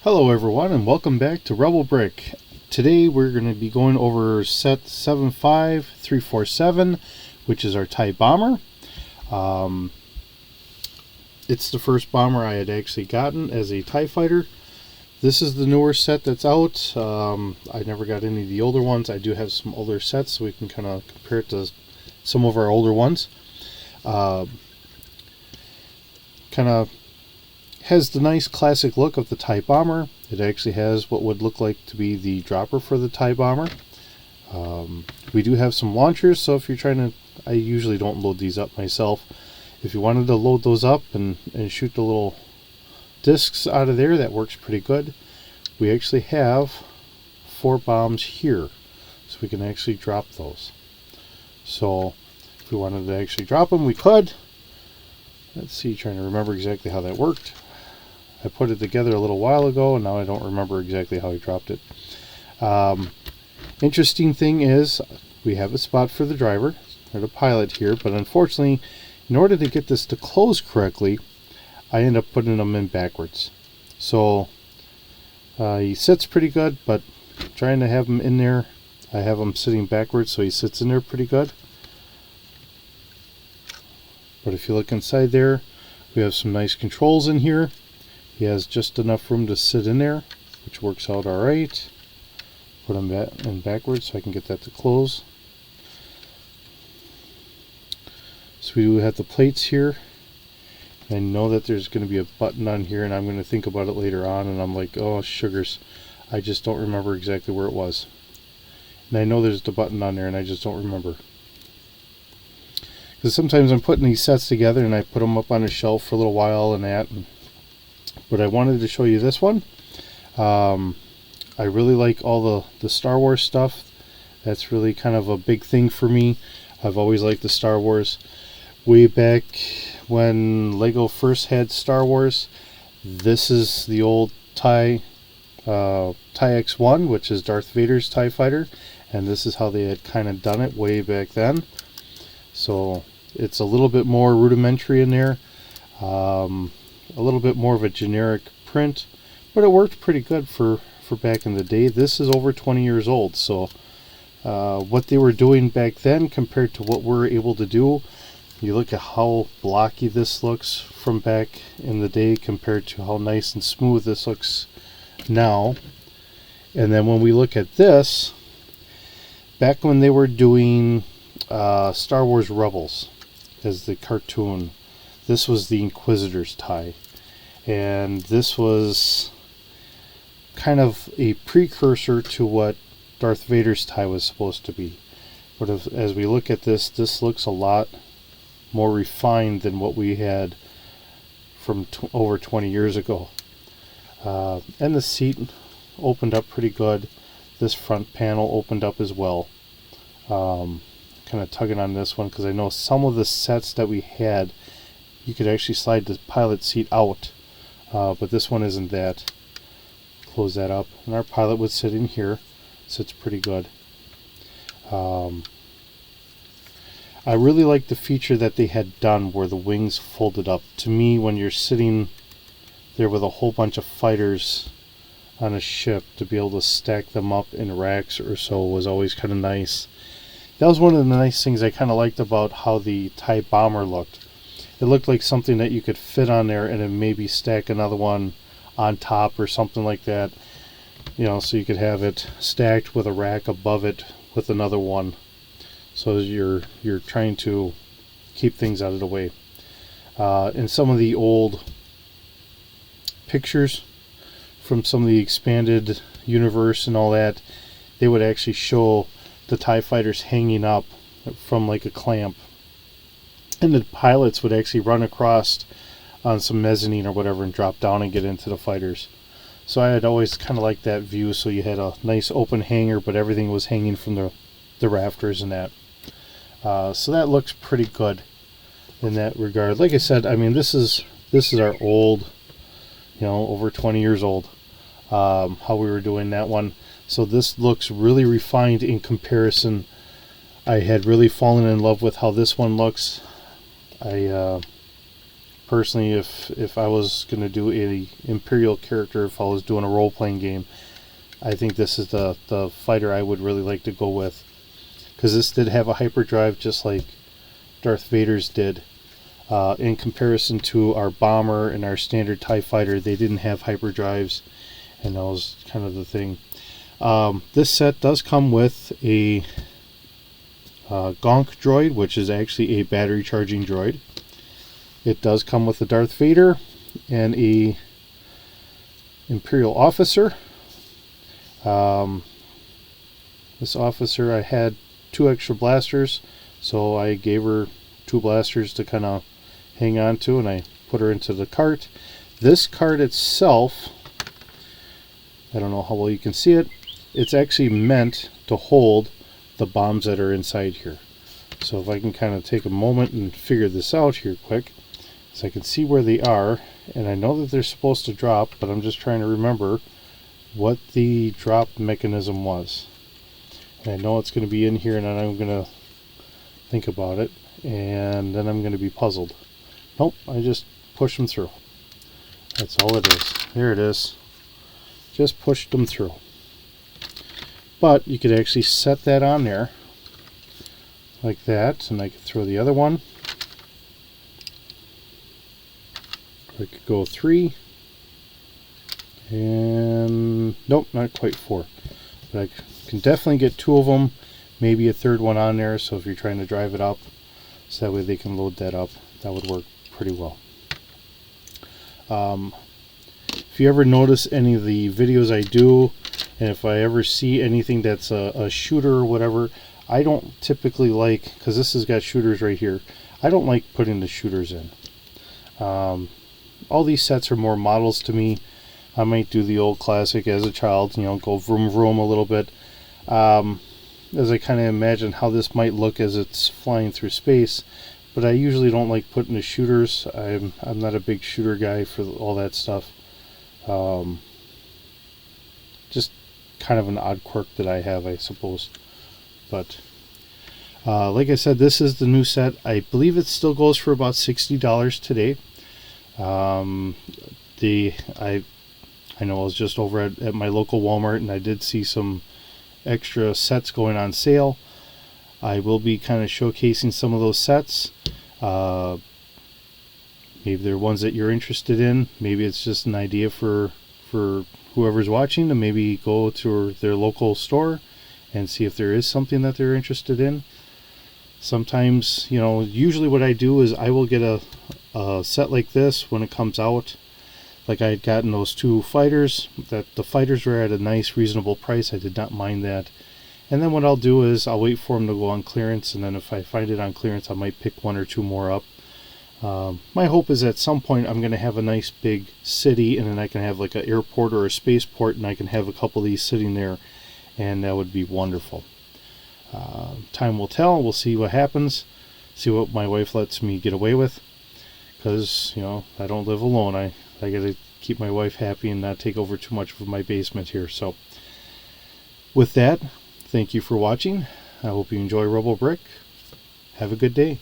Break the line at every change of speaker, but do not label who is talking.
Hello everyone and welcome back to Rebel Brick. Today we're going to be going over set 75347, which is our TIE bomber. It's the first bomber I had actually gotten as a TIE fighter. This is the newer set that's out. I never got any of the older ones. I do have some older sets so we can kind of compare it to some of our older ones. Kind of has the nice classic look of the TIE bomber. It actually has what would look like to be the dropper for the TIE bomber. We do have some launchers, so if you're trying to, I usually don't load these up myself. If you wanted to load those up and shoot the little discs out of there, that works pretty good. We actually have 4 bombs here, so we can actually drop those. So if we wanted to actually drop them, we could. Let's see, trying to remember exactly how that worked. I put it together a little while ago and now I don't remember exactly how I dropped it. Interesting thing is we have a spot for the driver or the pilot here, but unfortunately in order to get this to close correctly I end up putting them in backwards. So he sits pretty good, but trying to have him in there, I have him sitting backwards so he sits in there pretty good. But if you look inside there, we have some nice controls in here. He has just enough room to sit in there, which works out alright. Put him back in backwards so I can get that to close. So we do have the plates here. I know that there's going to be a button on here and I'm going to think about it later on and I'm like, oh sugars, I just don't remember exactly where it was. And I know there's the button on there and I just don't remember. Because sometimes I'm putting these sets together and I put them up on a shelf for a little while and that. But I wanted to show you this one. I really like all the Star Wars stuff. That's really kind of a big thing for me. I've always liked the Star Wars. Way back when Lego first had Star Wars, this is the old TIE X-1, which is Darth Vader's TIE fighter. And this is how they had kind of done it way back then. So it's a little bit more rudimentary in there, a little bit more of a generic print, but it worked pretty good for back in the day. This is over 20 years old, so what they were doing back then compared to what we're able to do, you look at how blocky this looks from back in the day compared to how nice and smooth this looks now. And then when we look at this, back when they were doing Star Wars Rebels as the cartoon, this was the Inquisitor's TIE, and this was kind of a precursor to what Darth Vader's TIE was supposed to be. But as we look at this, this looks a lot more refined than what we had from over 20 years ago. And the seat opened up pretty good. This front panel opened up as well. Kind of tugging on this one because I know some of the sets that we had you could actually slide the pilot seat out, but this one isn't that. Close that up and our pilot would sit in here. Sits pretty good. I really like the feature that they had done where the wings folded up. To me, when you're sitting there with a whole bunch of fighters on a ship, to be able to stack them up in racks or so was always kind of nice. That was one of the nice things I kind of liked about how the TIE bomber looked. It looked like something that you could fit on there and then maybe stack another one on top or something like that. You know, so you could have it stacked with a rack above it with another one. So you're trying to keep things out of the way. In some of the old pictures from some of the expanded universe and all that, they would actually show the TIE fighters hanging up from like a clamp, and the pilots would actually run across on some mezzanine or whatever and drop down and get into the fighters. So I had always kind of liked that view, so you had a nice open hangar but everything was hanging from the rafters and that. So that looks pretty good in that regard. Like I said, I mean this is our old, over 20 years old, how we were doing that one. So this looks really refined in comparison. I had really fallen in love with how this one looks. I personally, if I was going to do a Imperial character, if I was doing a role-playing game, I think this is the fighter I would really like to go with, because this did have a hyperdrive just like Darth Vader's did. In comparison to our bomber and our standard TIE fighter, they didn't have hyperdrives, and that was kind of the thing. This set does come with a Gonk droid, which is actually a battery charging droid. It does come with a Darth Vader and a Imperial officer. This officer, I had 2 extra blasters, so I gave her 2 blasters to kind of hang on to, and I put her into the cart. This cart itself, I don't know how well you can see it, it's actually meant to hold the bombs that are inside here. So if I can kind of take a moment and figure this out here quick, so I can see where they are, and I know that they're supposed to drop, but I'm just trying to remember what the drop mechanism was. And I know it's going to be in here, and then I'm going to think about it, and then I'm going to be puzzled. Nope, I just push them through. That's all it is. There it is. Just pushed them through. But you could actually set that on there like that, and I could throw the other one. I could go 3, and nope, not quite 4. But I can definitely get 2 of them, maybe a 3rd one on there, so if you're trying to drive it up, so that way they can load that up. That would work pretty well. If you ever notice any of the videos I do, and if I ever see anything that's a shooter or whatever, I don't typically like, because this has got shooters right here, I don't like putting the shooters in. All these sets are more models to me. I might do the old classic as a child, you know, go vroom vroom a little bit, as I kind of imagine how this might look as it's flying through space. But I usually don't like putting the shooters. I'm not a big shooter guy for all that stuff. Just kind of an odd quirk that I have, I suppose. But like I said, this is the new set. I believe it still goes for about $60 today. I know I was just over at my local Walmart, and I did see some extra sets going on sale. I will be kind of showcasing some of those sets. Maybe they're ones that you're interested in. Maybe it's just an idea for whoever's watching to maybe go to their local store and see if there is something that they're interested in. Sometimes, you know, usually what I do is I will get a set like this when it comes out. Like I had gotten those 2 fighters, that the fighters were at a nice reasonable price. I did not mind that. And then what I'll do is I'll wait for them to go on clearance, and then if I find it on clearance, I might pick 1 or 2 more up. My hope is at some point I'm going to have a nice big city, and then I can have like an airport or a spaceport, and I can have a couple of these sitting there, and that would be wonderful. Time will tell. We'll see what happens, see what my wife lets me get away with, because, you know, I don't live alone. I got to keep my wife happy and not take over too much of my basement here. So with that, thank you for watching. I hope you enjoy Robo Brick. Have a good day.